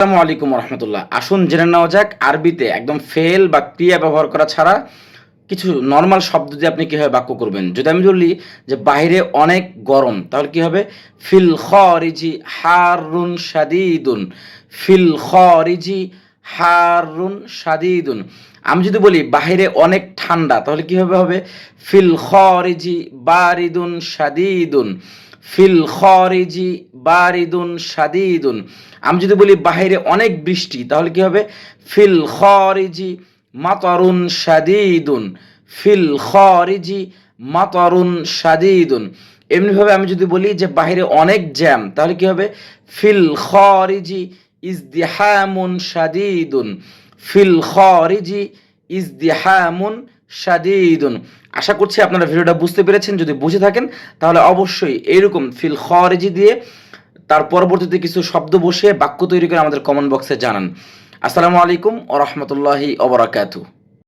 আসসালামু আলাইকুম রহমতুল্লাহ। আসুন জেনে নেওয়া যাক আরবিতে একদম ফেল বা ক্রিয়া ব্যবহার করা ছাড়া কিছু নর্মাল শব্দ দিয়ে আপনি কিভাবে বাক্য করবেন। যদি আমি বলি যে বাইরে অনেক গরম, তাহলে কি হবে? ফিল খারিজি হারুন শাদীদুন। ফিল খারিজি হারুন শাদীদুন। আমি যদি বলি বাহিরে অনেক ঠান্ডা, তাহলে কিভাবে হবে? ফিল খারিজি বারিদুন শাদীদুন। ফিল খারিজি বারিদুন শাদীদুন। আমি যদি বলি বাহিরে অনেক বৃষ্টি, তাহলে কি হবে? ফিল খারিজি মাতারুন শাদীদুন। ফিল খারিজি মাতারুন শাদীদুন। এমনিভাবে আমি যদি বলি যে বাহিরে অনেক জ্যাম, তাহলে কি হবে? ফিল খারিজি ইজদিহামুন শাদীদুন। ফিল খারিজি ইজদিহামুন শাদীদুন। আশা করছি আপনারা ভিডিওটা বুঝতে পেরেছেন। যদি বুঝে থাকেন তাহলে অবশ্যই এইরকম ফিল খারিজি দিয়ে তার পরবর্তীতে কিছু শব্দ বসিয়ে বাক্য তৈরি করে আমাদের কমেন্ট বক্সে জানান। আসসালামু আলাইকুম ওয়া রাহমাতুল্লাহি ওয়া বারাকাতুহু।